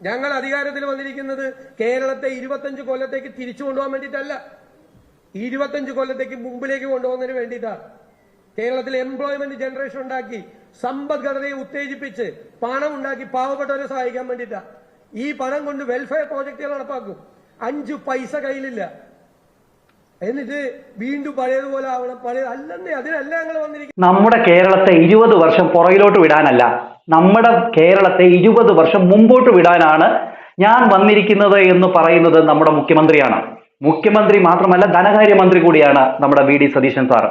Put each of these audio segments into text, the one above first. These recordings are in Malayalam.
ഞങ്ങൾ അധികാരത്തിൽ വന്നിരിക്കുന്നത് കേരളത്തെ 25 കൊല്ലത്തേക്ക് തിരിച്ചു കൊണ്ടുപോകാൻ വേണ്ടിയിട്ടല്ല, 25 കൊല്ലത്തേക്ക് മുമ്പിലേക്ക് കൊണ്ടുപോകുന്നതിന് വേണ്ടിയിട്ടാണ്. കേരളത്തിൽ എംപ്ലോയ്മെന്റ് ജനറേഷൻ ഉണ്ടാക്കി, സമ്പദ്ഘടനയെ ഉത്തേജിപ്പിച്ച് പണം ഉണ്ടാക്കി പാവപ്പെട്ടവരെ സഹായിക്കാൻ വേണ്ടിയിട്ടാണ്. ഈ പണം കൊണ്ട് വെൽഫെയർ പ്രോജക്റ്റുകൾ നടപ്പാക്കും. 5 പൈസ കയ്യിലില്ല, എന്നിട്ട് വീണ്ടും പഴയതുപോലെ ആവണം. അല്ലെന്നേ, അതിനല്ല ഞങ്ങൾ വന്നിരിക്കുന്നത്. നമ്മുടെ കേരളത്തെ 20 വർഷം പുറകിലോട്ട് വിടാനല്ല, നമ്മുടെ കേരളത്തെ 20 വർഷം മുമ്പോട്ട് വിടാനാണ് ഞാൻ വന്നിരിക്കുന്നത് എന്ന് പറയുന്നത് നമ്മുടെ മുഖ്യമന്ത്രിയാണ്. മുഖ്യമന്ത്രി മാത്രമല്ല, ധനകാര്യമന്ത്രി കൂടിയാണ് നമ്മുടെ വി ഡി സതീശൻ സാർ.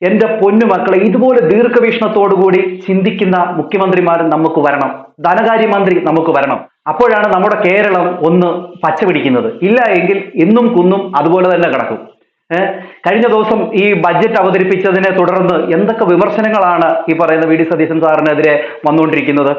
എന്റെ പൊന്നു മക്കളെ, ഇതുപോലെ ദീർഘവീക്ഷണത്തോടുകൂടി ചിന്തിക്കുന്ന മുഖ്യമന്ത്രിമാർ നമുക്ക് വരണം, ധനകാര്യമന്ത്രി നമുക്ക് വരണം. അപ്പോഴാണ് നമ്മുടെ കേരളം ഒന്ന് പച്ച പിടിക്കുന്നത്. ഇല്ല എങ്കിൽ ഇന്നും കുന്നും അതുപോലെ തന്നെ കിടക്കും. കഴിഞ്ഞ ദിവസം ഈ ബഡ്ജറ്റ് അവതരിപ്പിച്ചതിനെ തുടർന്ന് എന്തൊക്കെ വിമർശനങ്ങളാണ് ഈ പറയുന്ന വി ഡി സതീശൻ സാറിനെതിരെ വന്നുകൊണ്ടിരിക്കുന്നത്.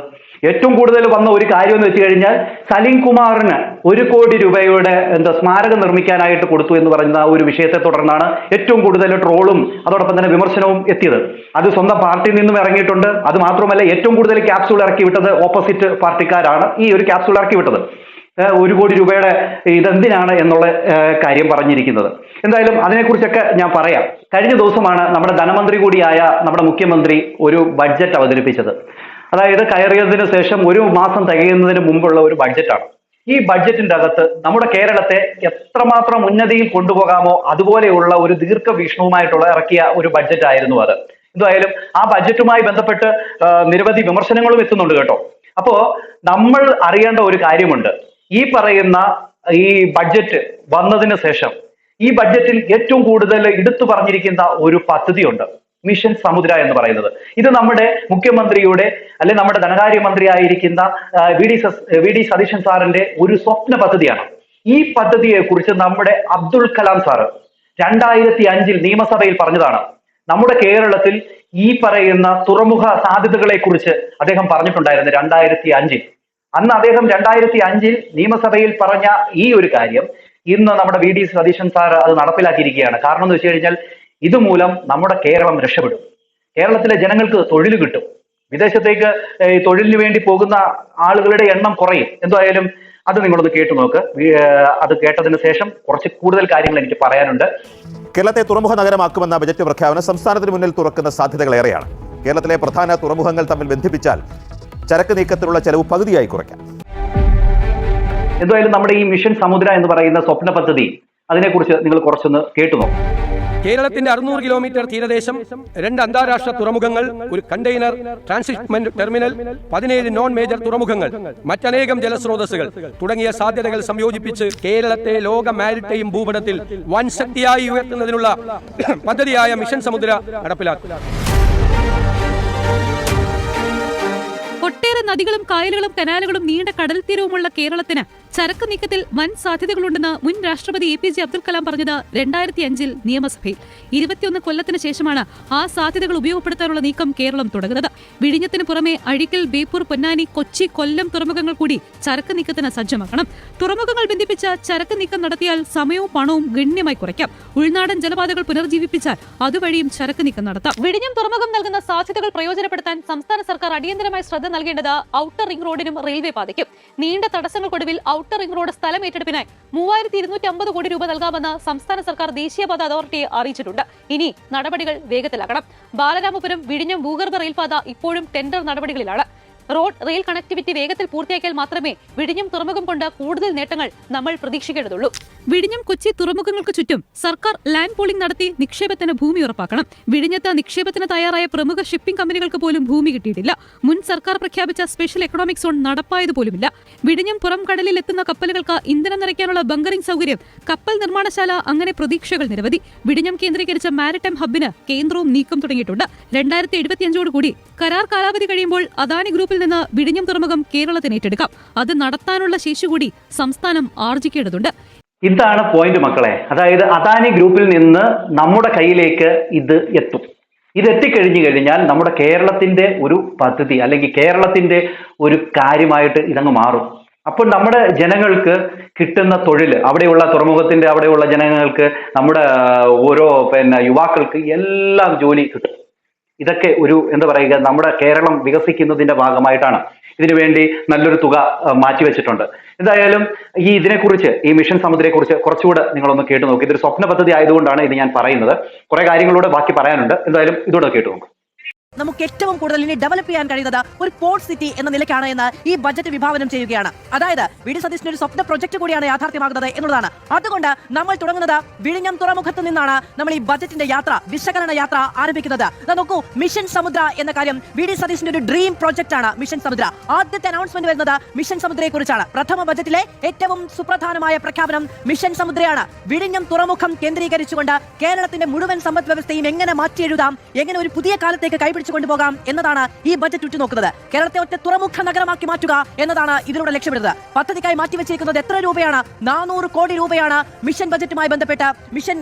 ഏറ്റവും കൂടുതൽ വന്ന ഒരു കാര്യം എന്ന് വെച്ച് കഴിഞ്ഞാൽ, സലീം കുമാറിന് 1 കോടി രൂപയുടെ സ്മാരകം നിർമ്മിക്കാനായിട്ട് കൊടുത്തു എന്ന് പറയുന്ന ഒരു വിഷയത്തെ തുടർന്നാണ് ഏറ്റവും കൂടുതൽ ട്രോളും അതോടൊപ്പം തന്നെ വിമർശനവും എത്തിയത്. അത് സ്വന്തം പാർട്ടിയിൽ നിന്നും ഇറങ്ങിയിട്ടുണ്ട്. അത് മാത്രമല്ല, ഏറ്റവും കൂടുതൽ ക്യാപ്സൂൾ ഇറക്കി വിട്ടത് ഓപ്പോസിറ്റ് പാർട്ടിക്കാരാണ് ഈ ഒരു ക്യാപ്സൂൾ ഇറക്കി വിട്ടത്. 1 കോടി രൂപയുടെ ഇതെന്തിനാണ് എന്നുള്ള കാര്യം പറഞ്ഞിരിക്കുന്നത്. എന്തായാലും അതിനെക്കുറിച്ചൊക്കെ ഞാൻ പറയാം. കഴിഞ്ഞ ദിവസമാണ് നമ്മുടെ ധനമന്ത്രി കൂടിയായ നമ്മുടെ മുഖ്യമന്ത്രി ഒരു ബഡ്ജറ്റ് അവതരിപ്പിച്ചത്. അതായത് കയറിയതിനു ശേഷം 1 മാസം തികയുന്നതിന് മുമ്പുള്ള ഒരു ബഡ്ജറ്റാണ്. ഈ ബഡ്ജറ്റിന്റെ അകത്ത് നമ്മുടെ കേരളത്തെ എത്രമാത്രം ഉന്നതിയിൽ കൊണ്ടുപോകാമോ അതുപോലെയുള്ള ഒരു ദീർഘവീക്ഷണവുമായിട്ടുള്ള ഇറക്കിയ ഒരു ബഡ്ജറ്റ് ആയിരുന്നു അത്. എന്തായാലും ആ ബഡ്ജറ്റുമായി ബന്ധപ്പെട്ട് നിരവധി വിമർശനങ്ങളും എത്തുന്നുണ്ട് കേട്ടോ. അപ്പോ നമ്മൾ അറിയേണ്ട ഒരു കാര്യമുണ്ട്. ഈ പറയുന്ന ഈ ബഡ്ജറ്റ് വന്നതിന് ശേഷം ഈ ബഡ്ജറ്റിൽ ഏറ്റവും കൂടുതൽ എടുത്തു പറഞ്ഞിരിക്കുന്ന ഒരു പദ്ധതിയുണ്ട്, മിഷൻ സമുദ്ര എന്ന് പറയുന്നത്. ഇത് നമ്മുടെ മുഖ്യമന്ത്രിയുടെ അല്ലെ നമ്മുടെ ധനകാര്യമന്ത്രി ആയിരിക്കുന്ന വി ഡി സതീശൻ സാറിന്റെ ഒരു സ്വപ്ന പദ്ധതിയാണ്. ഈ പദ്ധതിയെ കുറിച്ച് നമ്മുടെ അബ്ദുൽ കലാം സാറ് 2005 നിയമസഭയിൽ പറഞ്ഞതാണ്. നമ്മുടെ കേരളത്തിൽ ഈ പറയുന്ന തുറമുഖ സാധ്യതകളെ കുറിച്ച് അദ്ദേഹം പറഞ്ഞിട്ടുണ്ടായിരുന്നു 2005. അന്ന് അദ്ദേഹം 2005 നിയമസഭയിൽ പറഞ്ഞ ഈ ഒരു കാര്യം ഇന്ന് നമ്മുടെ വി ഡി സതീശൻ സാർ അത് നടപ്പിലാക്കിയിരിക്കുകയാണ്. കാരണം എന്ന് വെച്ച് കഴിഞ്ഞാൽ, ഇതുമൂലം നമ്മുടെ കേരളം രക്ഷപ്പെടും, കേരളത്തിലെ ജനങ്ങൾക്ക് തൊഴിൽ കിട്ടും, വിദേശത്തേക്ക് തൊഴിലിന് വേണ്ടി പോകുന്ന ആളുകളുടെ എണ്ണം കുറയും. എന്തായാലും അത് നിങ്ങളൊന്ന് കേട്ടു നോക്ക്. അത് കേട്ടതിന് ശേഷം കുറച്ച് കൂടുതൽ കാര്യങ്ങൾ എനിക്ക് പറയാനുണ്ട്. കേരളത്തെ തുറമുഖ നഗരമാക്കുമെന്ന ബജറ്റ് പ്രഖ്യാപനം സംസ്ഥാനത്തിന് മുന്നിൽ തുറക്കുന്ന സാധ്യതകൾ ഏറെയാണ്. കേരളത്തിലെ പ്രധാന തുറമുഖങ്ങൾ തമ്മിൽ ബന്ധിപ്പിച്ചാൽ ചരക്ക് നീക്കത്തിലുള്ള ചെലവ് പകുതിയായി കുറയ്ക്കാം. എന്തായാലും നമ്മുടെ ഈ മിഷൻ സമുദ്ര എന്ന് പറയുന്ന സ്വപ്ന പദ്ധതി, അതിനെക്കുറിച്ച് നിങ്ങൾ കുറച്ചൊന്ന് കേട്ടു നോക്കും. കേരളത്തിന്റെ 600 കിലോമീറ്റർ തീരദേശം, 2 അന്താരാഷ്ട്ര തുറമുഖങ്ങൾ, ഒരു കണ്ടെയ്നർ ട്രാൻസിറ്റ്മെന്റ് ടെർമിനൽ, 17 നോൺ മേജർ തുറമുഖങ്ങൾ, മറ്റനേകം ജലസ്രോതസ്സുകൾ തുടങ്ങിയ സാധ്യതകൾ സംയോജിപ്പിച്ച് കേരളത്തെ ലോക മാരിടൈം ഭൂപടത്തിൽ വൻ ശക്തിയായി ഉയർത്തുന്നതിനുള്ള പദ്ധതിയായ മിഷൻ സമുദ്ര നടപ്പിലാക്കുക. ഒട്ടേറെ നദികളും കായലുകളും കനാലുകളും നീണ്ട കടൽ തീരവുമുള്ള കേരളത്തിന് ചരക്ക് നീക്കത്തിൽ വൻ സാധ്യതകളുണ്ടെന്ന് മുൻ രാഷ്ട്രപതി APJ അബ്ദുൽ കലാം പറഞ്ഞത് 2005 നിയമസഭയിൽ. 21 കൊല്ലത്തിന് ശേഷമാണ് ആ സാധ്യതകൾ ഉപയോഗപ്പെടുത്താനുള്ള നീക്കം കേരളം തുടങ്ങുന്നത്. വിഴിഞ്ഞത്തിന് പുറമെ അഴീക്കൽ, ബേപ്പൂർ, പൊന്നാനി, കൊച്ചി, കൊല്ലം തുറമുഖങ്ങൾ കൂടി ചരക്ക് നീക്കത്തിന് സജ്ജമാക്കണം. തുറമുഖങ്ങൾ ബന്ധിപ്പിച്ച ചരക്ക് നീക്കം നടത്തിയാൽ സമയവും പണവും ഗണ്യമായി കുറയ്ക്കാം. ഉൾനാടൻ ജലപാതകൾ പുനർജീവിപ്പിച്ചാൽ അതുവഴിയും ചരക്ക് നീക്കം നടത്താം. വിഴിഞ്ഞം തുറമുഖം നൽകുന്ന സാധ്യതകൾ പ്രയോജനപ്പെടുത്താൻ സംസ്ഥാന സർക്കാർ അടിയന്തരമായി ശ്രദ്ധ നൽകേണ്ടത് ഔട്ടർ റിംഗ് റോഡിനും റെയിൽവേ പാതയ്ക്കും. നീണ്ട തടസ്സങ്ങൾക്കൊടുവിൽ ഔട്ടർ റിംഗ് റോഡ് സ്ഥലം ഏറ്റെടുപ്പിനായി 3250 കോടി രൂപ നൽകാമെന്ന് സംസ്ഥാന സർക്കാർ ദേശീയപാത അതോറിറ്റിയെ അറിയിച്ചിട്ടുണ്ട്. ഇനി നടപടികൾ വേഗത്തിലാക്കണം. ബാലരാമപുരം വിഴിഞ്ഞം ഭൂഗർഭ റെയിൽപാത ഇപ്പോഴും ടെൻഡർ നടപടികളിലാണ്. റോഡ് റെയിൽ കണക്ടിവിറ്റി വേഗത്തിൽ പൂർത്തിയാക്കിയാൽ മാത്രമേ വിഴിഞ്ഞം തുറമുഖം കൊണ്ട് കൂടുതൽ നേട്ടങ്ങൾ നമ്മൾ പ്രതീക്ഷിക്കേണ്ടതുള്ളൂ. വിഴിഞ്ഞം, കൊച്ചി തുറമുഖങ്ങൾക്ക് ചുറ്റും സർക്കാർ ലാൻഡ് പൂളിംഗ് നടത്തി നിക്ഷേപത്തിന് ഭൂമി ഉറപ്പാക്കണം. വിഴിഞ്ഞത്ത് നിക്ഷേപത്തിന് തയ്യാറായ പ്രമുഖ ഷിപ്പിംഗ് കമ്പനികൾക്ക് പോലും ഭൂമി കിട്ടിയിട്ടില്ല. മുൻ സർക്കാർ പ്രഖ്യാപിച്ച സ്പെഷ്യൽ എക്കണോമിക് സോൺ നടപ്പായതുപോലുമില്ല. വിഴിഞ്ഞം പുറം കടലിൽ എത്തുന്ന കപ്പലുകൾക്ക് ഇന്ധനം നിറയ്ക്കാനുള്ള ബങ്കറിംഗ് സൗകര്യം, കപ്പൽ നിർമ്മാണശാല, അങ്ങനെ പ്രതീക്ഷകൾ നിരവധി. വിഴിഞ്ഞം കേന്ദ്രീകരിച്ച മാരിടൈം ഹബ്ബിന് കേന്ദ്രവും നീക്കം തുടങ്ങിയിട്ടുണ്ട്. 2075 കരാർ കാലാവധി കഴിയുമ്പോൾ അദാനി ഗ്രൂപ്പിൽ നിന്ന് വിഴിഞ്ഞം തുറമുഖം കേരളത്തിന് ഏറ്റെടുക്കാം. അത് നടത്താനുള്ള ശേഷി കൂടി സംസ്ഥാനം ആർജിക്കേണ്ടതുണ്ട്. ഇതാണ് പോയിന്റ് മക്കളെ. അതായത് അദാനി ഗ്രൂപ്പിൽ നിന്ന് നമ്മുടെ കയ്യിലേക്ക് ഇത് എത്തും. ഇത് എത്തിക്കഴിഞ്ഞു കഴിഞ്ഞാൽ നമ്മുടെ കേരളത്തിന്റെ ഒരു പദ്ധതി അല്ലെങ്കിൽ കേരളത്തിന്റെ ഒരു കാര്യമായിട്ട് ഇതങ്ങ് മാറും. അപ്പോൾ നമ്മുടെ ജനങ്ങൾക്ക് കിട്ടുന്ന തൊഴിൽ, അവിടെയുള്ള തുറമുഖത്തിന്റെ അവിടെയുള്ള ജനങ്ങൾക്ക്, നമ്മുടെ ഓരോ യുവാക്കൾക്ക് എല്ലാം ജോലി കിട്ടും. ഇതൊക്കെ ഒരു എന്താ പറയുക, നമ്മുടെ കേരളം വികസിക്കുന്നതിന്റെ ഭാഗമായിട്ടാണ്. ഇതിനുവേണ്ടി നല്ലൊരു തുക മാറ്റിവെച്ചിട്ടുണ്ട്. എന്തായാലും ഇതിനെക്കുറിച്ച്, ഈ മിഷൻ സമുദ്രയെക്കുറിച്ച് കുറച്ചുകൂടെ നിങ്ങളൊന്ന് കേട്ടു നോക്കി. ഇതൊരു സ്വപ്ന പദ്ധതി ആയതുകൊണ്ടാണ് ഇത് ഞാൻ പറയുന്നത്. കുറെ കാര്യങ്ങളൂടെ ബാക്കി പറയാനുണ്ട്. എന്തായാലും ഇതോടെ കേട്ടു നോക്കും. നമുക്ക് ഏറ്റവും കൂടുതൽ ഇനി ഡെവലപ്പ് ചെയ്യാൻ കഴിയുന്നത് ഒരു പോർട്ട് സിറ്റി എന്ന നിലയ്ക്കാണ് എന്ന് ഈ ബജറ്റ് വിഭാവനം ചെയ്യുകയാണ്. അതായത് വി.ഡി. സതീശന്റെ ഒരു സ്വപ്ന പ്രൊജക്ട് കൂടിയാണ് യാഥാർത്ഥ്യമാകുന്നത് എന്നുള്ളതാണ്. അതുകൊണ്ട് നമ്മൾ തുടങ്ങുന്നത് വിഴിഞ്ഞം തുറമുഖത്ത് നിന്നാണ്. നമ്മൾ ഈ ബജറ്റിന്റെ യാത്ര, വിശകലന യാത്ര ആരംഭിക്കുന്നത്. നോക്കൂ, മിഷൻ സമുദ്ര എന്ന കാര്യം വി.ഡി. സതീശന്റെ ഒരു ഡ്രീം പ്രൊജക്ട് ആണ് മിഷൻ സമുദ്ര. ആദ്യത്തെ അനൗൺസ്മെന്റ് വരുന്നത് മിഷൻ സമുദ്രയെ കുറിച്ചാണ്. പ്രഥമ ബജറ്റിലെ ഏറ്റവും സുപ്രധാനമായ പ്രഖ്യാപനം മിഷൻ സമുദ്രയാണ്. വിഴിഞ്ഞം തുറമുഖം കേന്ദ്രീകരിച്ചുകൊണ്ട് കേരളത്തിന്റെ മുഴുവൻ സമ്പദ് വ്യവസ്ഥയും എങ്ങനെ മാറ്റിയെഴുതാം, എങ്ങനെ ഒരു പുതിയ കാലത്തേക്ക് കൈപിടിച്ചു കൊണ്ടുപോകാം എന്നതാണ് ഈ ബജറ്റ് ഉറ്റുനോക്കുന്നത്. കേരളത്തെ ഒറ്റ തുറമുഖ നഗരമാക്കി മാറ്റുക എന്നതാണ് ഇതിലൂടെ ലക്ഷ്യമിടുന്നത്. പദ്ധതിക്കായി മാറ്റിവെച്ചിരിക്കുന്നത് എത്ര രൂപയാണ്? 400 കോടി രൂപയാണ് മിഷൻ ബജറ്റുമായി ബന്ധപ്പെട്ട, മിഷൻ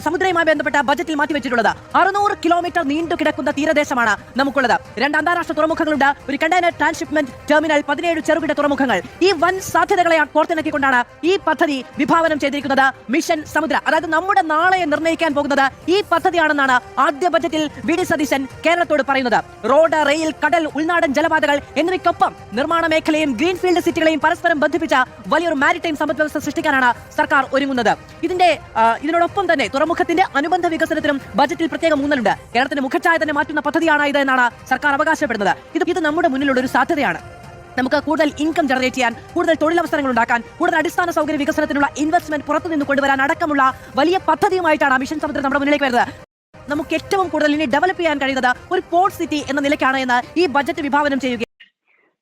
സമുദ്രയുമായി ബന്ധപ്പെട്ട ബജറ്റിൽ മാറ്റിവെച്ചിട്ടുള്ളത്. 600 കിലോമീറ്റർ നീണ്ടു കിടക്കുന്ന തീരദേശമാണ് നമുക്കുള്ളത്. 2 അന്താരാഷ്ട്ര തുറമുഖങ്ങളുണ്ട്, ഒരു കണ്ടെയ്നർ ട്രാൻസ്ഷിപ്മെന്റ് ടെർമിനൽ, 17 ചെറുകിട തുറമുഖങ്ങൾ. ഈ വൻ സാധ്യതകളെ കോർത്തിണക്കിക്കൊണ്ടാണ് ഈ പദ്ധതി വിഭാവനം ചെയ്തിരിക്കുന്നത് മിഷൻ സമുദ്ര. അതായത് നമ്മുടെ നാളെ നിർണ്ണയിക്കാൻ പോകുന്നത് ഈ പദ്ധതിയാണെന്നാണ് ആദ്യ ബജറ്റിൽ വി.ഡി. സതീശൻ കേരളത്തോട് പറയുന്നത്. റോഡ്, റെയിൽ, കടൽ, ഉൾനാടൻ ജലപാതകൾ എന്നിവയ്ക്കൊപ്പം നിർമ്മാണ മേഖലയും ഗ്രീൻഫീൽഡ് സിറ്റികളെയും പരസ്പരം ബന്ധിപ്പിച്ച വലിയൊരു മാരിടൈം സമ്പദ് വ്യവസ്ഥ സൃഷ്ടിക്കാനാണ് സർക്കാർ ഒരുങ്ങുന്നത്. ഇതിനോടൊപ്പം തന്നെ തുറമുഖത്തിന്റെ അനുബന്ധ വികസനത്തിനും ബജറ്റിൽ പ്രത്യേക ഊന്നലുണ്ട്. കേരളത്തിന്റെ മുഖച്ഛായ തന്നെ മാറ്റുന്ന പദ്ധതിയാണ് ഇത് എന്നാണ് സർക്കാർ അവകാശപ്പെടുന്നത്. ഇത് നമ്മുടെ മുന്നിലുള്ള ഒരു സാധ്യതയാണ്. നമുക്ക് കൂടുതൽ ഇൻകം ജനറേറ്റ് ചെയ്യാൻ, കൂടുതൽ തൊഴിലവസരങ്ങൾ ഉണ്ടാക്കാൻ, കൂടുതൽ അടിസ്ഥാന സൗകര്യ വികസനത്തിനുള്ള ഇൻവെസ്റ്റ്മെന്റ് പുറത്തുനിന്ന് കൊണ്ടുവരാൻ അടക്കമുള്ള വലിയ പദ്ധതിയുമായിട്ടാണ് മിഷൻ സമുദ്രം നമ്മുടെ മുന്നിലേക്ക് വരുന്നത്. നമുക്ക് ഏറ്റവും കൂടുതൽ ഇനി ഡെവലപ്പ് ചെയ്യാൻ കഴിയുന്നത് ഒരു പോർട്ട് സിറ്റി എന്ന നിലയ്ക്കാണ് എന്ന് ഈ ബജറ്റ് വിഭാവനം ചെയ്യുക.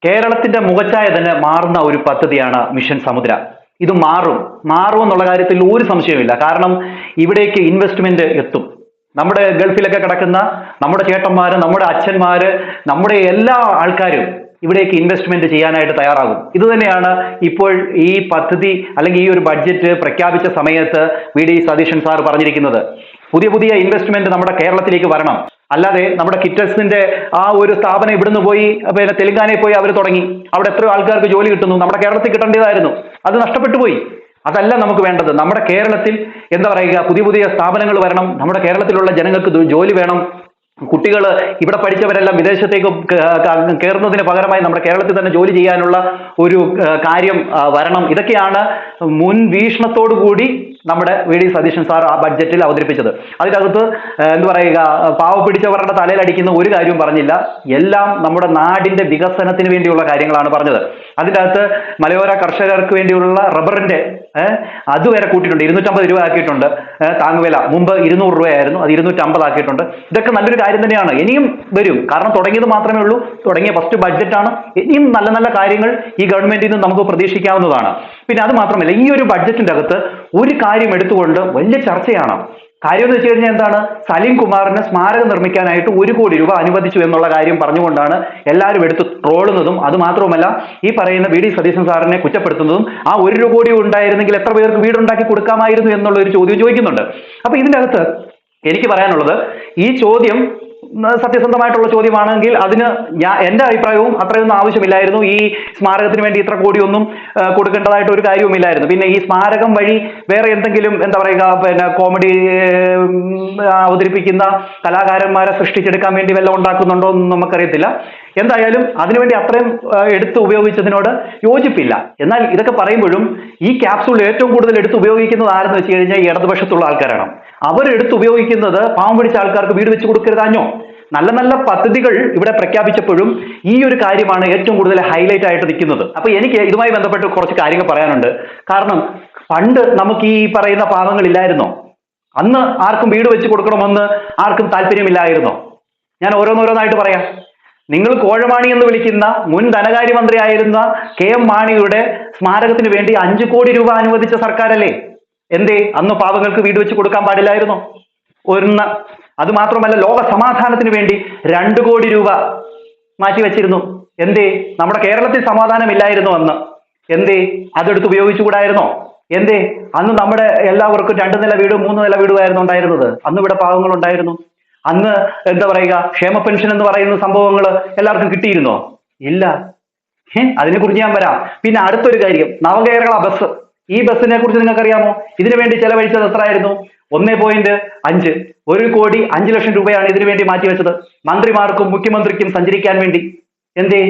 കേരളത്തിന്റെ മുഖച്ഛായ തന്നെ മാറുന്ന ഒരു പദ്ധതിയാണ് മിഷൻ സമുദ്ര. ഇത് മാറും എന്നുള്ള കാര്യത്തിൽ ഒരു സംശയമില്ല. കാരണം ഇവിടേക്ക് ഇൻവെസ്റ്റ്മെന്റ് എത്തും. നമ്മുടെ ഗൾഫിലൊക്കെ കിടക്കുന്ന നമ്മുടെ ചേട്ടന്മാര്, നമ്മുടെ അച്ഛന്മാര്, നമ്മുടെ എല്ലാ ആൾക്കാരും ഇവിടേക്ക് ഇൻവെസ്റ്റ്മെന്റ് ചെയ്യാനായിട്ട് തയ്യാറാകും. ഇത് തന്നെയാണ് ഇപ്പോൾ ഈ പദ്ധതി അല്ലെങ്കിൽ ഈ ഒരു ബഡ്ജറ്റ് പ്രഖ്യാപിച്ച സമയത്ത് വി.ഡി. സതീശൻ സാർ പറഞ്ഞിരിക്കുന്നത്. പുതിയ ഇൻവെസ്റ്റ്മെന്റ് നമ്മുടെ കേരളത്തിലേക്ക് വരണം. അല്ലാതെ നമ്മുടെ കിറ്റക്സിന്റെ ആ ഒരു സ്ഥാപനം ഇവിടുന്ന് പോയി തെലങ്കാനയിൽ പോയി അവർ തുടങ്ങി, അവിടെ എത്രയോ ആൾക്കാർക്ക് ജോലി കിട്ടുന്നു. നമ്മുടെ കേരളത്തിൽ കിട്ടേണ്ടതായിരുന്നു, അത് നഷ്ടപ്പെട്ടു പോയി. അതല്ല നമുക്ക് വേണ്ടത്. നമ്മുടെ കേരളത്തിൽ എന്താ പറയുക, പുതിയ സ്ഥാപനങ്ങൾ വരണം. നമ്മുടെ കേരളത്തിലുള്ള ജനങ്ങൾക്ക് ജോലി വേണം. കുട്ടികൾ ഇവിടെ പഠിച്ചവരെല്ലാം വിദേശത്തേക്ക് കയറുന്നതിന് പകരമായി നമ്മുടെ കേരളത്തിൽ തന്നെ ജോലി ചെയ്യാനുള്ള ഒരു കാര്യം വരണം. ഇതൊക്കെയാണ് മുൻ വീക്ഷണത്തോടു കൂടി നമ്മുടെ വി.ഡി. സതീശൻ സാർ ആ ബഡ്ജറ്റിൽ അവതരിപ്പിച്ചത്. അതിനകത്ത് എന്താ പറയുക, പാവ പിടിച്ചവരുടെ തലയിലടിക്കുന്ന ഒരു കാര്യവും പറഞ്ഞില്ല. എല്ലാം നമ്മുടെ നാടിന്റെ വികസനത്തിന് വേണ്ടിയുള്ള കാര്യങ്ങളാണ് പറഞ്ഞത്. അതിൻ്റെ അകത്ത് മലയോര കർഷകർക്ക് വേണ്ടിയുള്ള റബ്ബറിന്റെ അതുവരെ കൂട്ടിയിട്ടുണ്ട്. 250 രൂപ ആക്കിയിട്ടുണ്ട് താങ്ങുവില. മുമ്പ് 200 രൂപയായിരുന്നു, അത് 250 ആക്കിയിട്ടുണ്ട്. ഇതൊക്കെ നല്ലൊരു കാര്യം തന്നെയാണ്. ഇനിയും വരും. കാരണം തുടങ്ങിയത് മാത്രമേ ഉള്ളൂ. തുടങ്ങിയ ഫസ്റ്റ് ബഡ്ജറ്റാണ്. ഇനിയും നല്ല നല്ല കാര്യങ്ങൾ ഈ ഗവൺമെന്റിൽ നിന്ന് നമുക്ക് പ്രതീക്ഷിക്കാവുന്നതാണ്. പിന്നെ അത് മാത്രമല്ല, ഈ ഒരു ബഡ്ജറ്റിന്റെ അകത്ത് ഒരു കാര്യം എടുത്തുകൊണ്ട് വലിയ ചർച്ചയാണ്. കാര്യം എന്ന് വെച്ച് കഴിഞ്ഞാൽ എന്താണ്, സലീം കുമാറിന് സ്മാരകം നിർമ്മിക്കാനായിട്ട് 1 കോടി രൂപ അനുവദിച്ചു എന്നുള്ള കാര്യം പറഞ്ഞുകൊണ്ടാണ് എല്ലാവരും എടുത്ത് ട്രോളുന്നതും. അത് മാത്രമല്ല, ഈ പറയുന്ന വി.ഡി. സതീശൻ സാറിനെ കുറ്റപ്പെടുത്തുന്നതും. ആ 1 കോടി ഉണ്ടായിരുന്നെങ്കിൽ എത്ര പേർക്ക് വീടുണ്ടാക്കി കൊടുക്കാമായിരുന്നു എന്നുള്ള ഒരു ചോദ്യം ചോദിക്കുന്നുണ്ട്. അപ്പൊ ഇതിന്റെ അകത്ത് എനിക്ക് പറയാനുള്ളത്, ഈ ചോദ്യം സത്യസന്ധമായിട്ടുള്ള ചോദ്യമാണെങ്കിൽ അതിന് എന്റെ അഭിപ്രായവും അത്രയൊന്നും ആവശ്യമില്ലായിരുന്നു. ഈ സ്മാരകത്തിന് വേണ്ടി ഇത്ര കോടിയൊന്നും കൊടുക്കേണ്ടതായിട്ട് ഒരു കാര്യവുമില്ലായിരുന്നു. പിന്നെ ഈ സ്മാരകം വഴി വേറെ എന്തെങ്കിലും എന്താ പറയുക, കോമഡി അവതരിപ്പിക്കുന്ന കലാകാരന്മാരെ സൃഷ്ടിച്ചെടുക്കാൻ വേണ്ടി വല്ലതും ഉണ്ടാക്കുന്നുണ്ടോ എന്ന് നമുക്കറിയത്തില്ല. എന്തായാലും അതിനുവേണ്ടി അത്രയും എടുത്ത് ഉപയോഗിച്ചതിനോട് യോജിപ്പില്ല. എന്നാൽ ഇതൊക്കെ പറയുമ്പോഴും ഈ ക്യാപ്സൂൾ ഏറ്റവും കൂടുതൽ എടുത്ത് ഉപയോഗിക്കുന്നത് ആരെന്ന് വെച്ച് കഴിഞ്ഞാൽ ഈ ഇടതുപക്ഷത്തുള്ള ആൾക്കാരാണ്. അവർ എടുത്ത് ഉപയോഗിക്കുന്നത് പാവം പിടിച്ച ആൾക്കാർക്ക് വീട് വെച്ച് കൊടുക്കരുതാഞ്ഞോ. നല്ല നല്ല പദ്ധതികൾ ഇവിടെ പ്രഖ്യാപിച്ചപ്പോഴും ഈ ഒരു കാര്യമാണ് ഏറ്റവും കൂടുതൽ ഹൈലൈറ്റ് ആയിട്ട് നിൽക്കുന്നത്. അപ്പൊ എനിക്ക് ഇതുമായി ബന്ധപ്പെട്ട് കുറച്ച് കാര്യങ്ങൾ പറയാനുണ്ട്. കാരണം പണ്ട് നമുക്ക് ഈ പറയുന്ന പാവങ്ങളില്ലായിരുന്നോ? അന്ന് ആർക്കും വീട് വെച്ച് കൊടുക്കണമെന്ന് ആർക്കും താല്പര്യമില്ലായിരുന്നോ? ഞാൻ ഓരോന്നോരോന്നായിട്ട് പറയാം. നിങ്ങൾ കോഴമാണി എന്ന് വിളിക്കുന്ന മുൻ ധനകാര്യമന്ത്രിയായിരുന്ന കെ.എം. മാണിയുടെ സ്മാരകത്തിന് വേണ്ടി 5 കോടി രൂപ അനുവദിച്ച സർക്കാരല്ലേ? എന്തേ അന്ന് പാവങ്ങൾക്ക് വീട് വെച്ച് കൊടുക്കാൻ പാടില്ലായിരുന്നോ? അത് മാത്രമല്ല, ലോക സമാധാനത്തിന് വേണ്ടി 2 കോടി രൂപ മാറ്റിവെച്ചിരുന്നു. എന്തേ? നമ്മുടെ കേരളത്തിൽ സമാധാനമില്ലായിരുന്നു അന്ന്. എന്തേ? അതെടുത്ത് ഉപയോഗിച്ചുകൂടായിരുന്നോ? എന്തേ? അന്ന് നമ്മുടെ എല്ലാവർക്കും 2 നില വീടും 3 നില വീടുമായിരുന്നു ഉണ്ടായിരുന്നത്. അന്ന് ഇവിടെ പാവങ്ങളുണ്ടായിരുന്നു. അന്ന് എന്താ പറയുക, ക്ഷേമ പെൻഷൻ എന്ന് പറയുന്ന സംഭവങ്ങൾ എല്ലാവർക്കും കിട്ടിയിരുന്നോ? ഇല്ല. അതിനെക്കുറിച്ച് ഞാൻ വരാം. പിന്നെ അടുത്തൊരു കാര്യം, നവകേരള ബസ്. ഈ ബസ്സിനെ കുറിച്ച് നിങ്ങൾക്കറിയാമോ? ഇതിനു വേണ്ടി ചെലവഴിച്ചത് എത്രയായിരുന്നു? 1.5 1 കോടി 5 ലക്ഷം രൂപയാണ് ഇതിനു വേണ്ടി മാറ്റിവെച്ചത്. മന്ത്രിമാർക്കും മുഖ്യമന്ത്രിക്കും സഞ്ചരിക്കാൻ വേണ്ടി. എന്തേ?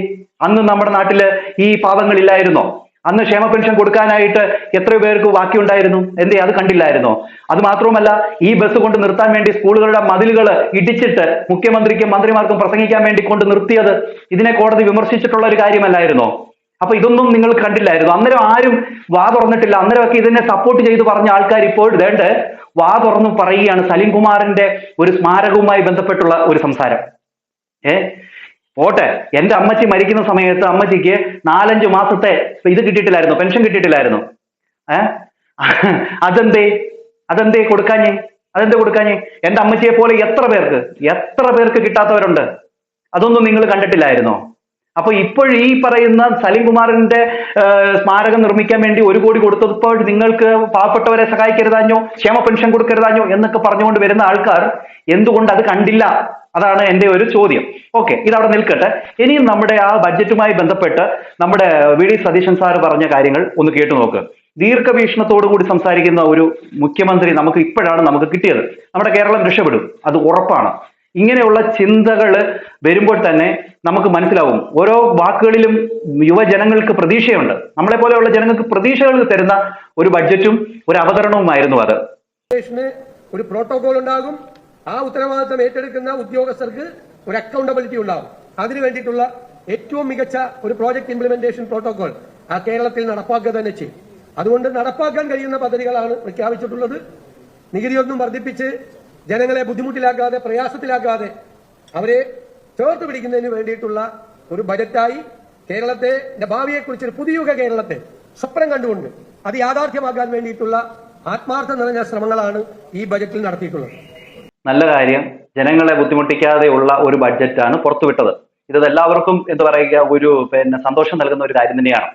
അന്ന് നമ്മുടെ നാട്ടില് ഈ പാവങ്ങളില്ലായിരുന്നോ? അന്ന് ക്ഷേമ പെൻഷൻ കൊടുക്കാനായിട്ട് എത്രയോ പേർക്ക് ബാക്കിയുണ്ടായിരുന്നു? എന്തേ അത് കണ്ടില്ലായിരുന്നോ? അത് മാത്രവുമല്ല, ഈ ബസ് കൊണ്ട് നിർത്താൻ വേണ്ടി സ്കൂളുകളുടെ മതിലുകൾ ഇടിച്ചിട്ട് മുഖ്യമന്ത്രിക്കും മന്ത്രിമാർക്കും പ്രസംഗിക്കാൻ വേണ്ടി കൊണ്ട് നിർത്തിയത് ഇതിനെ കോടതി വിമർശിച്ചിട്ടുള്ള ഒരു കാര്യമല്ലായിരുന്നോ? അപ്പൊ ഇതൊന്നും നിങ്ങൾ കണ്ടില്ലായിരുന്നു? അന്നേരം ആരും വാ തുറന്നിട്ടില്ല. അന്നേരമൊക്കെ ഇതിനെ സപ്പോർട്ട് ചെയ്ത് പറഞ്ഞ ആൾക്കാർ ഇപ്പോൾ വേണ്ട വാ തുറന്നു പറയുകയാണ്. സലീം കുമാറിന്റെ ഒരു സ്മാരകവുമായി ബന്ധപ്പെട്ടുള്ള ഒരു സംസാരം. പോട്ടെ, എന്റെ അമ്മച്ചി മരിക്കുന്ന സമയത്ത് അമ്മച്ചിക്ക് 4-5 മാസത്തെ ഇത് കിട്ടിയിട്ടില്ലായിരുന്നു, പെൻഷൻ കിട്ടിയിട്ടില്ലായിരുന്നു. അതെന്തേ കൊടുക്കാഞ്ഞേ? എന്റെ അമ്മച്ചിയെ പോലെ എത്ര പേർക്ക് കിട്ടാത്തവരുണ്ട്? അതൊന്നും നിങ്ങൾ കണ്ടിട്ടില്ലായിരുന്നോ? അപ്പൊ ഇപ്പോൾ ഈ പറയുന്ന സലീം കുമാറിന്റെ സ്മാരകം നിർമ്മിക്കാൻ വേണ്ടി 1 കോടി കൊടുത്തപ്പോൾ നിങ്ങൾക്ക് പാവപ്പെട്ടവരെ സഹായിക്കരുതാഞ്ഞോ, ക്ഷേമ പെൻഷൻ കൊടുക്കരുതാഞ്ഞോ എന്നൊക്കെ പറഞ്ഞുകൊണ്ട് വരുന്ന ആൾക്കാർ എന്തുകൊണ്ട് അത് കണ്ടില്ല? അതാണ് എന്റെ ഒരു ചോദ്യം. ഓക്കെ, ഇതവിടെ നിൽക്കട്ടെ. ഇനിയും നമ്മുടെ ആ ബഡ്ജറ്റുമായി ബന്ധപ്പെട്ട് നമ്മുടെ വി ഡി സതീശൻ സാർ പറഞ്ഞ കാര്യങ്ങൾ ഒന്ന് കേട്ടു നോക്ക്. ദീർഘവീക്ഷണത്തോടു കൂടി സംസാരിക്കുന്ന ഒരു മുഖ്യമന്ത്രി ഇപ്പോഴാണ് നമുക്ക് കിട്ടിയത്. നമ്മുടെ കേരളം രക്ഷപ്പെടും, അത് ഉറപ്പാണ്. ഇങ്ങനെയുള്ള ചിന്തകൾ വരുമ്പോൾ തന്നെ നമുക്ക് മനസ്സിലാവും ഓരോ വാക്കുകളിലും യുവജനങ്ങൾക്ക് പ്രതീക്ഷയുണ്ട്. നമ്മളെ പോലെയുള്ള ജനങ്ങൾക്ക് പ്രതീക്ഷകൾ തരുന്ന ഒരു ബഡ്ജറ്റും ഒരു അവതരണവുമായിരുന്നു അത്. ഒരു പ്രോട്ടോകോൾ ഉണ്ടാകും. ആ ഉത്തരവാദിത്തം ഏറ്റെടുക്കുന്ന ഉദ്യോഗസ്ഥർക്ക് ഒരു അക്കൗണ്ടബിലിറ്റി ഉണ്ടാവും. അതിനു വേണ്ടിയിട്ടുള്ള ഏറ്റവും മികച്ച ഒരു പ്രോജക്ട് ഇംപ്ലിമെന്റേഷൻ പ്രോട്ടോകോൾ ആ കേരളത്തിൽ നടപ്പാക്കുക തന്നെ ചെയ്യും. അതുകൊണ്ട് നടപ്പാക്കാൻ കഴിയുന്ന പദ്ധതികളാണ് പ്രഖ്യാപിച്ചിട്ടുള്ളത്. നികുതിയൊന്നും വർദ്ധിപ്പിച്ച് ജനങ്ങളെ ബുദ്ധിമുട്ടിലാക്കാതെ, പ്രയാസത്തിലാക്കാതെ അവരെ ചേർത്ത് പിടിക്കുന്നതിന് വേണ്ടിയിട്ടുള്ള ഒരു ബജറ്റായി കേരളത്തെ ഭാവിയെക്കുറിച്ച് ഒരു പുതിയുഗ കേരളത്തെ സ്വപ്നം കണ്ടുകൊണ്ട് അത് യാഥാർത്ഥ്യമാക്കാൻ വേണ്ടിയിട്ടുള്ള ആത്മാർത്ഥം നിറഞ്ഞ ശ്രമങ്ങളാണ് ഈ ബജറ്റിൽ നടത്തിയിട്ടുള്ളത്. നല്ല കാര്യം. ജനങ്ങളെ ബുദ്ധിമുട്ടിക്കാതെയുള്ള ഒരു ബഡ്ജറ്റാണ് പുറത്തുവിട്ടത്. ഇത് എല്ലാവർക്കും എന്താ പറയുക, ഒരു സന്തോഷം നൽകുന്ന ഒരു കാര്യം തന്നെയാണ്.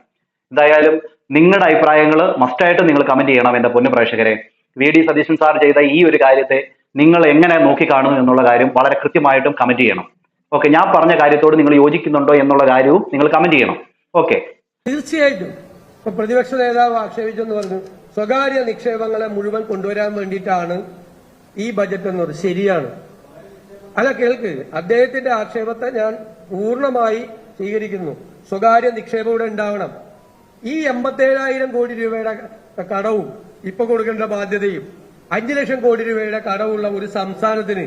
എന്തായാലും നിങ്ങളുടെ അഭിപ്രായങ്ങൾ മസ്റ്റായിട്ട് നിങ്ങൾ കമന്റ് ചെയ്യണം. എന്റെ പൊന്നു പ്രേക്ഷകരെ, വി ഡി സതീശൻ സാർ ചെയ്ത ഈ ഒരു കാര്യത്തെ നിങ്ങൾ എങ്ങനെ നോക്കിക്കാണുന്നു എന്നുള്ള കാര്യം വളരെ കൃത്യമായിട്ടും കമന്റ് ചെയ്യണം. ഓക്കെ, ഞാൻ പറഞ്ഞ കാര്യത്തോട് നിങ്ങൾ യോജിക്കുന്നുണ്ടോ എന്നുള്ള കാര്യവും നിങ്ങൾ കമന്റ് ചെയ്യണം. ഓക്കെ, തീർച്ചയായിട്ടും. ഇപ്പൊ പ്രതിപക്ഷ നേതാവ് ആക്ഷേപിച്ചെന്ന് പറഞ്ഞു സ്വകാര്യ നിക്ഷേപങ്ങളെ മുഴുവൻ കൊണ്ടുവരാൻ വേണ്ടിയിട്ടാണ് ഈ ബജറ്റ് എന്നത്. ശരിയാണ്. അല്ല, കേൾക്ക്, അദ്ദേഹത്തിന്റെ ആക്ഷേപത്തെ ഞാൻ പൂർണ്ണമായി സ്വീകരിക്കുന്നു. സ്വകാര്യ നിക്ഷേപം ഇവിടെ ഉണ്ടാവണം. ഈ 87,000 കോടി രൂപയുടെ കടവും ഇപ്പൊ കൊടുക്കേണ്ട ബാധ്യതയും 5 ലക്ഷം കോടി രൂപയുടെ കടവുള്ള ഒരു സംസ്ഥാനത്തിന്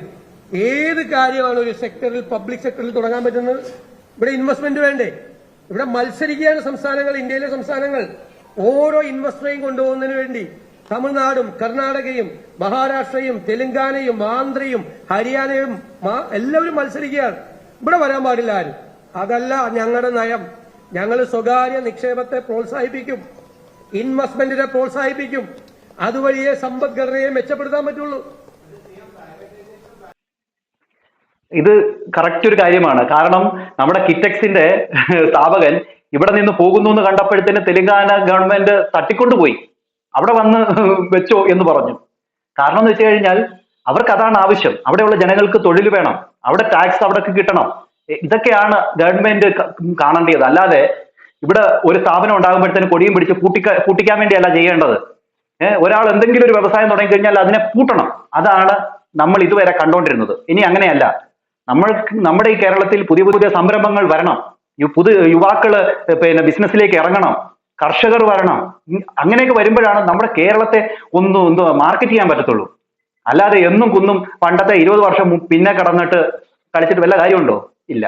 ഏത് കാര്യമാണ് ഒരു സെക്ടറിൽ, പബ്ലിക് സെക്ടറിൽ തുടങ്ങാൻ പറ്റുന്നത്? ഇവിടെ ഇൻവെസ്റ്റ്മെന്റ് വേണ്ടേ? ഇവിടെ മത്സരിക്കുകയാണ് സംസ്ഥാനങ്ങൾ, ഇന്ത്യയിലെ സംസ്ഥാനങ്ങൾ. ഓരോ ഇൻവെസ്റ്ററേയും കൊണ്ടുപോകുന്നതിന് വേണ്ടി തമിഴ്നാടും കർണാടകയും മഹാരാഷ്ട്രയും തെലങ്കാനയും ആന്ധ്രയും ഹരിയാനയും എല്ലാവരും മത്സരിക്കുകയാണ്. ഇവിടെ വരാൻ പാടില്ല ആരും. അതല്ല ഞങ്ങളുടെ നയം. ഞങ്ങൾ സ്വകാര്യ നിക്ഷേപത്തെ പ്രോത്സാഹിപ്പിക്കും, ഇൻവെസ്റ്റ്മെന്റിനെ പ്രോത്സാഹിപ്പിക്കും. അതുവഴിയേ സമ്പദ്ഘടനയെ മെച്ചപ്പെടുത്താൻ പറ്റുള്ളൂ. ഇത് കറക്റ്റ് ഒരു കാര്യമാണ്. കാരണം നമ്മുടെ കിറ്റക്സിന്റെ സ്ഥാപകൻ ഇവിടെ നിന്ന് പോകുന്നു എന്ന് കണ്ടപ്പോഴത്തേന് തെലങ്കാന ഗവൺമെന്റ് തട്ടിക്കൊണ്ടുപോയി. അവിടെ വന്ന് വെച്ചോ എന്ന് പറഞ്ഞു. കാരണം എന്ന് വെച്ച് കഴിഞ്ഞാൽ അവർക്ക് അതാണ് ആവശ്യം. അവിടെയുള്ള ജനങ്ങൾക്ക് തൊഴിൽ വേണം, അവിടെ ടാക്സ് അവിടെ കിട്ടണം. ഇതൊക്കെയാണ് ഗവൺമെന്റ് കാണേണ്ടത്. അല്ലാതെ ഇവിടെ ഒരു സ്ഥാപനം ഉണ്ടാകുമ്പോഴത്തേന് കൊടിയും പിടിച്ച് പൂട്ടിക്കാൻ വേണ്ടിയല്ല ചെയ്യേണ്ടത്. ഒരാൾ എന്തെങ്കിലും ഒരു വ്യവസായം തുടങ്ങിക്കഴിഞ്ഞാൽ അതിനെ പൂട്ടണം. അതാണ് നമ്മൾ ഇതുവരെ കണ്ടുകൊണ്ടിരുന്നത്. ഇനി അങ്ങനെയല്ല. നമ്മുടെ ഈ കേരളത്തിൽ പുതിയ പുതിയ സംരംഭങ്ങൾ വരണം. യുവാക്കള് ബിസിനസ്സിലേക്ക് ഇറങ്ങണം, കർഷകർ വരണം. അങ്ങനെയൊക്കെ വരുമ്പോഴാണ് നമ്മുടെ കേരളത്തെ ഒന്ന് മാർക്കറ്റ് ചെയ്യാൻ പറ്റത്തുള്ളൂ. അല്ലാതെ എന്നും കുന്നും പണ്ടത്തെ 20 വർഷം പിന്നെ കടന്നിട്ട് കളിച്ചിട്ട് വല്ല കാര്യമുണ്ടോ? ഇല്ല.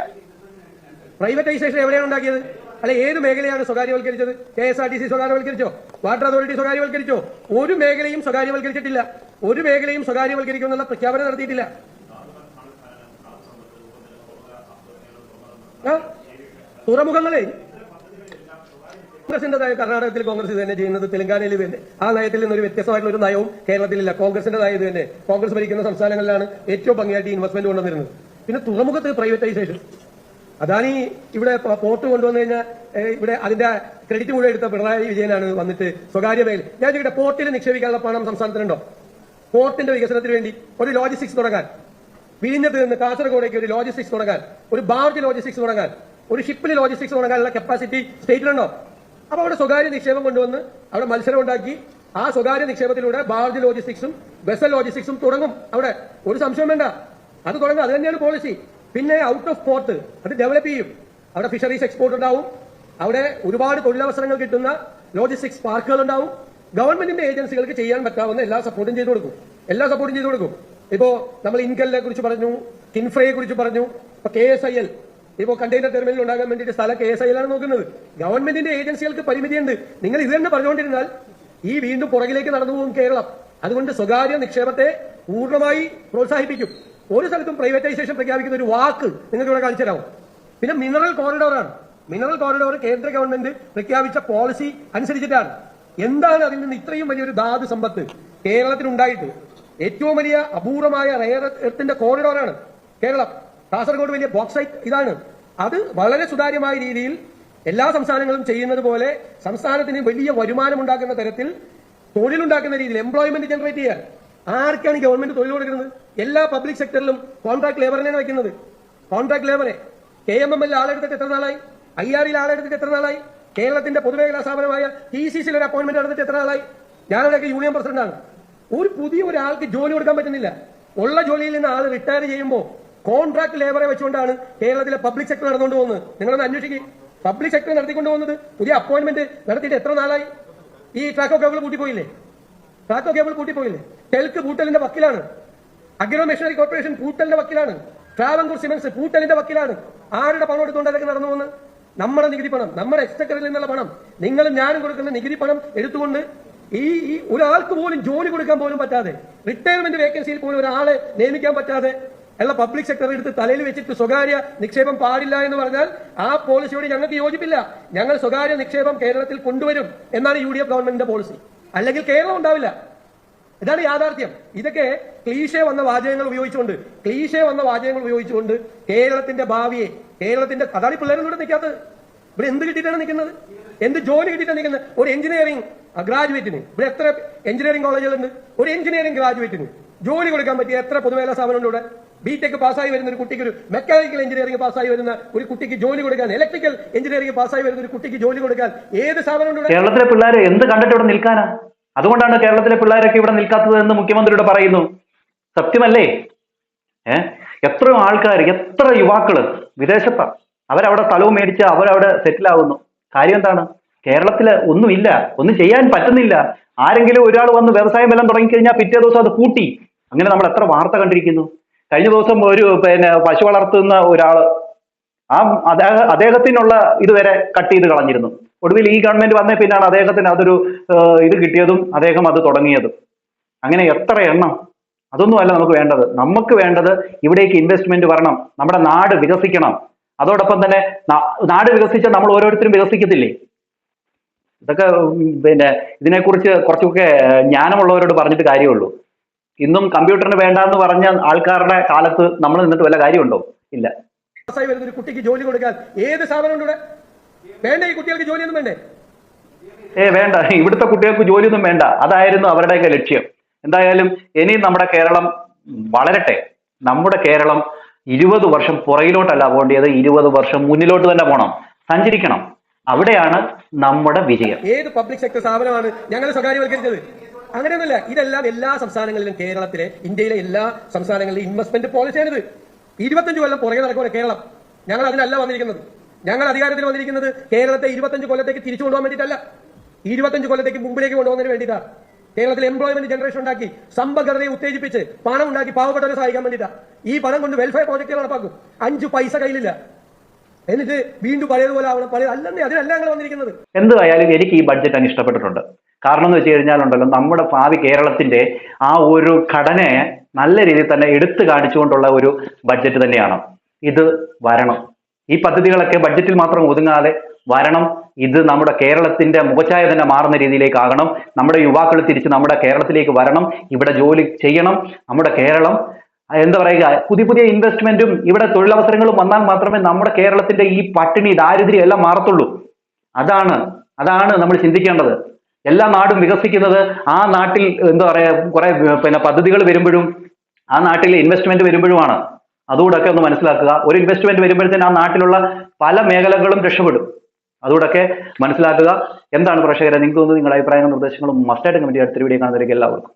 പ്രൈവറ്റൈസേഷൻ എവിടെയാണ് ഉണ്ടാക്കിയത്? അല്ലെ, ഏത് മേഖലയാണ് സ്വകാര്യവൽക്കരിച്ചത്? KSRTC സ്വകാര്യവൽക്കരിച്ചോ? വാട്ടർ അതോറിറ്റി സ്വകാര്യവൽക്കരിച്ചോ? ഒരു മേഖലയും സ്വകാര്യവൽക്കരിച്ചിട്ടില്ല. ഒരു മേഖലയും സ്വകാര്യവൽക്കരിക്കുമെന്നുള്ള പ്രഖ്യാപനം നടത്തിയിട്ടില്ല. തുറമുഖങ്ങളെ കോൺഗ്രസിന്റെ കർണാടകത്തിൽ കോൺഗ്രസ് ഇത് തന്നെ ചെയ്യുന്നത്, തെലങ്കാനയിൽ തന്നെ ആ നയത്തിൽ നിന്നൊരു വ്യത്യസ്തമായിട്ടുള്ള ഒരു നയവും കേരളത്തിലില്ല. കോൺഗ്രസിന്റെ നയം ഇത് തന്നെ. കോൺഗ്രസ് ഭരിക്കുന്ന സംസ്ഥാനങ്ങളിലാണ് ഏറ്റവും ഭംഗിയായിട്ട് ഇൻവെസ്റ്റ്മെന്റ് കൊണ്ടുവന്നിരുന്നത്. പിന്നെ തുറമുഖത്ത് പ്രൈവറ്റൈസേഷൻ, അതാണ് ഈ ഇവിടെ പോർട്ട് കൊണ്ടുവന്നു കഴിഞ്ഞാൽ ഇവിടെ അതിന്റെ ക്രെഡിറ്റ് മുഴുവൻ എടുത്ത പിണറായി വിജയനാണ് വന്നിട്ട് സ്വകാര്യ മേഖല. ഞാൻ ചോദിക്കട്ടെ, പോർട്ടിൽ നിക്ഷേപിക്കാനുള്ള പണം സംസ്ഥാനത്തിനുണ്ടോ? പോർട്ടിന്റെ വികസനത്തിന് വേണ്ടി ഒരു ലോജിസ്റ്റിക്സ് തുടങ്ങാൻ, വിഴിഞ്ഞത്ത് നിന്ന് കാസർഗോഡേക്ക് ഒരു ലോജിസ്റ്റിക്സ് തുടങ്ങാൻ, ഒരു ബാർജ് ലോജിസ്റ്റിക്സ് തുടങ്ങാൻ, ഒരു ഷിപ്പിൽ ലോജിസ്റ്റിക്സ് തുടങ്ങാനുള്ള കപ്പാസിറ്റി സ്റ്റേറ്റിലുണ്ടോ? അപ്പൊ അവിടെ സ്വകാര്യ നിക്ഷേപം കൊണ്ടുവന്ന് അവിടെ മത്സരം ഉണ്ടാക്കി ആ സ്വകാര്യ നിക്ഷേപത്തിലൂടെ ബാർജ് ലോജിസ്റ്റിക്സും വെസൽ ലോജിസ്റ്റിക്സും തുടങ്ങും. അവിടെ ഒരു സംശയം വേണ്ട, അത് തുടങ്ങും. അത് തന്നെയാണ് പോളിസി. പിന്നെ ഔട്ട് ഓഫ് പോർട്ട് അത് ഡെവലപ്പ് ചെയ്യും. അവിടെ ഫിഷറീസ് എക്സ്പോർട്ട് ഉണ്ടാവും, അവിടെ ഒരുപാട് തൊഴിലവസരങ്ങൾ കിട്ടുന്ന ലോജിസ്റ്റിക്സ് പാർക്കുകൾ ഉണ്ടാവും. ഗവൺമെന്റിന്റെ ഏജൻസികൾക്ക് ചെയ്യാൻ പറ്റാവുന്ന എല്ലാ സപ്പോർട്ടും ചെയ്തു കൊടുക്കും. ഇപ്പോ നമ്മൾ ഇൻകലിനെ കുറിച്ച് പറഞ്ഞു, കിൻഫ്രയെ കുറിച്ച് പറഞ്ഞു, ഇപ്പൊ KSIL ഇപ്പോ കണ്ടെയ്നർ ടെർമിനൽ ഉണ്ടാകാൻ വേണ്ടിയിട്ട് സ്ഥലം KSIL ആണ് നോക്കുന്നത്. ഗവൺമെന്റിന്റെ ഏജൻസികൾക്ക് പരിമിതിയുണ്ട്. നിങ്ങൾ ഇത് തന്നെ പറഞ്ഞുകൊണ്ടിരുന്നാൽ ഈ വീണ്ടും പുറകിലേക്ക് നടന്നു പോകും കേരളം. അതുകൊണ്ട് സ്വകാര്യ നിക്ഷേപത്തെ പൂർണ്ണമായി പ്രോത്സാഹിപ്പിക്കും. ഒരു സ്ഥലത്തും പ്രൈവറ്റൈസേഷൻ പ്രഖ്യാപിക്കുന്ന ഒരു വാക്ക് നിങ്ങൾക്ക് ഇവിടെ കാണിച്ചു തരാമോ? പിന്നെ മിനറൽ കോറിഡോറാണ്. മിനറൽ കോറിഡോർ കേന്ദ്ര ഗവൺമെന്റ് പ്രഖ്യാപിച്ച പോളിസി അനുസരിച്ചിട്ടാണ്. എന്താണ് അതിൽ നിന്ന് ഇത്രയും വലിയൊരു ധാതു സമ്പത്ത് കേരളത്തിനുണ്ടായിട്ട്? ഏറ്റവും വലിയ അപൂർവമായ റെയർ എർത്തിന്റെ കോറിഡോറാണ് കേരളം. കാസർഗോഡ് വലിയ ബോക്സൈറ്റ് ഇതാണ്. അത് വളരെ സുതാര്യമായ രീതിയിൽ എല്ലാ സംസ്ഥാനങ്ങളും ചെയ്യുന്നത് പോലെ സംസ്ഥാനത്തിന് വലിയ വരുമാനം ഉണ്ടാക്കുന്ന തരത്തിൽ തൊഴിലുണ്ടാക്കുന്ന രീതിയിൽ എംപ്ലോയ്മെന്റ് ജനറേറ്റ് ചെയ്യാൻ ആർക്കാണ് ഗവൺമെന്റ് തൊഴിൽ കൊടുക്കുന്നത്? എല്ലാ പബ്ലിക് സെക്ടറിലും കോൺട്രാക്ട് ലേബറിനെയാണ് വെക്കുന്നത്. കോൺട്രാക്ട് ലേബറെ KMML ആളെടുത്തിട്ട് എത്ര നാളായി? IRL ആളെടുത്തിട്ട് എത്ര നാളായി? കേരളത്തിന്റെ പൊതുമേഖലാ സ്ഥാപനമായ TCCയിൽ ഒരു അപ്പോയിന്റ്മെന്റ് നടന്നിട്ട് എത്ര നാളായി? ഞാനവിടെയൊക്കെ യൂണിയൻ പ്രസിഡന്റാണ്. ഒരു പുതിയ ഒരാൾക്ക് ജോലി കൊടുക്കാൻ പറ്റുന്നില്ല. ഉള്ള ജോലിയിൽ നിന്ന് ആൾ റിട്ടയർ ചെയ്യുമ്പോൾ കോൺട്രാക്ട് ലേബറെ വെച്ചുകൊണ്ടാണ് കേരളത്തിലെ പബ്ലിക് സെക്ടർ നടന്നുകൊണ്ട് പോകുന്നത്. നിങ്ങളൊന്ന് അന്വേഷിക്കും. പബ്ലിക് സെക്ടർ നടത്തിക്കൊണ്ട് പോകുന്നത് പുതിയ അപ്പോയിന്റ്മെന്റ് നടത്തിയിട്ട് എത്ര നാളായി? ഈ ട്രാക്കോ കേബിൾ കൂട്ടിപ്പോയില്ലേ? ടെൽക്ക് പൂട്ടലിന്റെ വക്കിലാണ്. അഗ്രോ മെഷീനറി കോർപ്പറേഷൻ പൂട്ടലിന്റെ വക്കിലാണ്. ട്രാവൻകൂർ സിമന്റ്സ് പൂട്ടലിന്റെ വക്കിലാണ്. ആരുടെ പണം എടുത്തുകൊണ്ട് അതൊക്കെ നടന്നു പോകുന്നത്? നമ്മുടെ നികുതി പണം, നമ്മുടെ എക്സ്ചക്കറിൽ നിന്നുള്ള പണം, നിങ്ങളും ഞാനും കൊടുക്കുന്ന നികുതി പണം എടുത്തുകൊണ്ട് ഈ ഒരാൾക്ക് പോലും ജോലി കൊടുക്കാൻ പോലും പറ്റാതെ, റിട്ടയർമെന്റ് വേക്കൻസിയിൽ പോലും ഒരാളെ നിയമിക്കാൻ പറ്റാതെ ഉള്ള പബ്ലിക് സെക്ടർ എടുത്ത് തലയിൽ വെച്ചിട്ട് സ്വകാര്യ നിക്ഷേപം പാടില്ല എന്ന് പറഞ്ഞാൽ ആ പോളിസിയോട് ഞങ്ങൾക്ക് യോജിപ്പില്ല. ഞങ്ങൾ സ്വകാര്യ നിക്ഷേപം കേരളത്തിൽ കൊണ്ടുവരും എന്നാണ് UDF ഗവൺമെന്റിന്റെ പോളിസി. അല്ലെങ്കിൽ കേരളം ഉണ്ടാവില്ല. ഇതാണ് യാഥാർത്ഥ്യം. ഇതൊക്കെ ക്ലീഷേ വന്ന വാചകങ്ങൾ ഉപയോഗിച്ചുകൊണ്ട് കേരളത്തിന്റെ ഭാവിയെ, കേരളത്തിന്റെ അതാണ് പിള്ളേരും ഇവിടെ നിൽക്കാത്തത്. ഇവിടെ എന്ത് കിട്ടിയിട്ടാണ് നിൽക്കുന്നത്? എന്ത് ജോലി കിട്ടിയിട്ടാണ് നിൽക്കുന്നത്? ഒരു എഞ്ചിനീയറിംഗ് ഗ്രാജുവേറ്റിന് ഇവിടെ എത്ര എഞ്ചിനീയറിംഗ് കോളേജുകളുണ്ട്? ഒരു എഞ്ചിനീയറിംഗ് ഗ്രാജുവേറ്റിന് ജോലി കൊടുക്കാൻ പറ്റിയ എത്ര പൊതുമേഖലാ സ്ഥാപനമുണ്ട് ഇവിടെ? BTech പാസ്സായി വരുന്ന ഒരു കുട്ടിക്ക്, ഒരു മെക്കാനിക്കൽ എഞ്ചിനീയറിംഗ് പാസ്സായി വരുന്ന ഒരു കുട്ടിക്ക് ജോലി കൊടുക്കാൻ, ഇലക്ട്രിക്കൽ എഞ്ചിനീയറിംഗ് പാസ്സായി വരുന്ന ഒരു കുട്ടിക്ക് ജോലി കൊടുക്കാൻ ഏത് സ്ഥാപനമുണ്ട്? കേരളത്തിലെ പിള്ളേരെ എന്ത് കണ്ടിട്ട് ഇവിടെ നിൽക്കാനാ? അതുകൊണ്ടാണ് കേരളത്തിലെ പിള്ളേരൊക്കെ ഇവിടെ നിൽക്കാത്തത് എന്ന് മുഖ്യമന്ത്രിയോട് പറയുന്നു. സത്യമല്ലേ? എത്രയോ ആൾക്കാർ, എത്ര യുവാക്കള് വിദേശത്താണ്. അവരവിടെ സ്ഥലവും മേടിച്ച് അവരവിടെ സെറ്റിൽ ആവുന്നു. കാര്യം എന്താണ്? കേരളത്തില് ഒന്നുമില്ല, ഒന്നും ചെയ്യാൻ പറ്റുന്നില്ല. ആരെങ്കിലും ഒരാൾ വന്ന് വ്യവസായം എല്ലാം തുടങ്ങിക്കഴിഞ്ഞാൽ പിറ്റേ ദിവസം അത് പൂട്ടി. അങ്ങനെ നമ്മൾ എത്ര വാർത്ത കണ്ടിരിക്കുന്നു. കഴിഞ്ഞ ദിവസം ഒരു പശു വളർത്തുന്ന ഒരാള് അദ്ദേഹത്തിനുള്ള ഇതുവരെ കട്ട് ചെയ്ത് കളഞ്ഞിരുന്നു. ഒടുവിൽ ഈ ഗവൺമെന്റ് വന്നേ പിന്നാണ് അദ്ദേഹത്തിന് അതൊരു ഇത് കിട്ടിയതും അദ്ദേഹം അത് തുടങ്ങിയതും. അങ്ങനെ എത്ര എണ്ണം. അതൊന്നുമല്ല നമുക്ക് വേണ്ടത്. നമുക്ക് വേണ്ടത് ഇവിടേക്ക് ഇൻവെസ്റ്റ്മെന്റ് വരണം, നമ്മുടെ നാട് വികസിക്കണം. അതോടൊപ്പം തന്നെ നാട് വികസിച്ചാൽ നമ്മൾ ഓരോരുത്തരും വികസിക്കത്തില്ലേ? ഇതൊക്കെ ഇതിനെക്കുറിച്ച് കുറച്ചൊക്കെ ജ്ഞാനമുള്ളവരോട് പറഞ്ഞിട്ട് കാര്യമുള്ളൂ. ഇന്നും കമ്പ്യൂട്ടറിന് വേണ്ടെന്ന് പറഞ്ഞ ആൾക്കാരുടെ കാലത്ത് നമ്മൾ നിന്നിട്ട് വല്ല കാര്യമുണ്ടോ? ഇല്ല. ഒരു കുട്ടിക്ക് ജോലി കൊടുക്കാൻ ഏത് സ്ഥാപനമുണ്ട്? വേണ്ട, ഈ കുട്ടികൾക്ക് ജോലിയൊന്നും വേണ്ടേ? വേണ്ട, ഇവിടുത്തെ കുട്ടികൾക്ക് ജോലിയൊന്നും വേണ്ട. അതായിരുന്നു അവരുടെയൊക്കെ ലക്ഷ്യം. എന്തായാലും ഇനി നമ്മുടെ കേരളം വളരട്ടെ. നമ്മുടെ കേരളം 20 വർഷം പുറകിലോട്ടല്ല പോകേണ്ടത്, 20 വർഷം മുന്നിലോട്ട് തന്നെ പോകണം, സഞ്ചരിക്കണം. അവിടെയാണ് നമ്മുടെ വിജയം. ഏത് പബ്ലിക് സെക്ടർ സ്ഥാപനമാണ് ഞങ്ങൾ സ്വകാര്യവൽക്കരിച്ചത്? അങ്ങനെയൊന്നുമില്ല. ഇതെല്ലാം എല്ലാ സംസ്ഥാനങ്ങളിലും, കേരളത്തിലെ, ഇന്ത്യയിലെ എല്ലാ സംസ്ഥാനങ്ങളിലും ഇൻവെസ്റ്റ്മെന്റ് പോളിസിയാണിത്. 25 കൊല്ലം പുറകെ നടക്കുക കേരളം. ഞങ്ങൾ അതിനല്ല വന്നിരിക്കുന്നത്. ഞങ്ങൾ അധികാരത്തിൽ വന്നിരിക്കുന്നത് കേരളത്തെ 25 കൊല്ലത്തേക്ക് തിരിച്ചു കൊണ്ടുപോകാൻ വേണ്ടിയിട്ടല്ല, 25 കൊല്ലത്തേക്ക് മുമ്പിലേക്ക് കൊണ്ടുപോകുന്നതിന് വേണ്ടിയിട്ടാണ്. കേരളത്തിൽ എംപ്ലോയ്മെന്റ് ജനറേഷൻ ഉണ്ടാക്കി, സമ്പദ്ഘടനയെ ഉത്തേജിപ്പിച്ച് പണം ഉണ്ടാക്കി പാവപ്പെട്ടവരെ സഹായിക്കാൻ വേണ്ടിയിട്ടാണ്. ഈ പണം കൊണ്ട് വെൽഫെയർ പ്രോജക്റ്റുകൾ നടപ്പാക്കും. 5 പൈസ കയ്യിലില്ല, എന്നിട്ട് വീണ്ടും പഴയതുപോലെ ആവണം. അല്ലെന്നേ, അതിനല്ല ഞങ്ങൾ വന്നിരിക്കുന്നത്. എന്തായാലും എനിക്ക് ഈ ബഡ്ജറ്റ് അങ്ങ് ഇഷ്ടപ്പെട്ടിട്ടുണ്ട്. കാരണം എന്ന് വെച്ച് കഴിഞ്ഞാലുണ്ടല്ലോ, നമ്മുടെ ഭാവി കേരളത്തിന്റെ ആ ഒരു ഘടനയെ നല്ല രീതിയിൽ തന്നെ എടുത്തു കാണിച്ചുകൊണ്ടുള്ള ഒരു ബഡ്ജറ്റ് തന്നെയാണ്. ഇത് വരണം. ഈ പദ്ധതികളൊക്കെ ബഡ്ജറ്റിൽ മാത്രം ഒതുങ്ങാതെ വരണം. ഇത് നമ്മുടെ കേരളത്തിന്റെ മുഖച്ഛായ തന്നെ മാറുന്ന രീതിയിലേക്കാകണം. നമ്മുടെ യുവാക്കൾ തിരിച്ച് നമ്മുടെ കേരളത്തിലേക്ക് വരണം, ഇവിടെ ജോലി ചെയ്യണം. നമ്മുടെ കേരളം എന്താ പറയുക, പുതിയ ഇൻവെസ്റ്റ്മെന്റും ഇവിടെ തൊഴിലവസരങ്ങളും വന്നാൽ മാത്രമേ നമ്മുടെ കേരളത്തിന്റെ ഈ പട്ടിണി, ദാരിദ്ര്യം എല്ലാം മാറത്തുള്ളൂ. അതാണ് നമ്മൾ ചിന്തിക്കേണ്ടത്. എല്ലാ നാടും വികസിക്കുന്നത് ആ നാട്ടിൽ എന്താ പറയാ കുറെ പദ്ധതികൾ വരുമ്പോഴും ആ നാട്ടിൽ ഇൻവെസ്റ്റ്മെന്റ് വരുമ്പോഴുമാണ്. അതുകൂടൊക്കെ ഒന്ന് മനസ്സിലാക്കുക. ഒരു ഇൻവെസ്റ്റ്മെന്റ് വരുമ്പോഴത്തേന് ആ നാട്ടിലുള്ള പല മേഖലകളും രക്ഷപ്പെടും. അതുകൂടൊക്കെ മനസ്സിലാക്കുക. എന്താണ് പ്രേക്ഷകരെ, നിങ്ങൾക്ക് തോന്നുന്നു നിങ്ങളുടെ അഭിപ്രായങ്ങളും നിർദ്ദേശങ്ങളും മസ്റ്റായിട്ട് കമന്റ് ചെയ്യാൻ അടുത്തൊരു വീഡിയോ കാണുന്നവരേക്ക് എല്ലാവർക്കും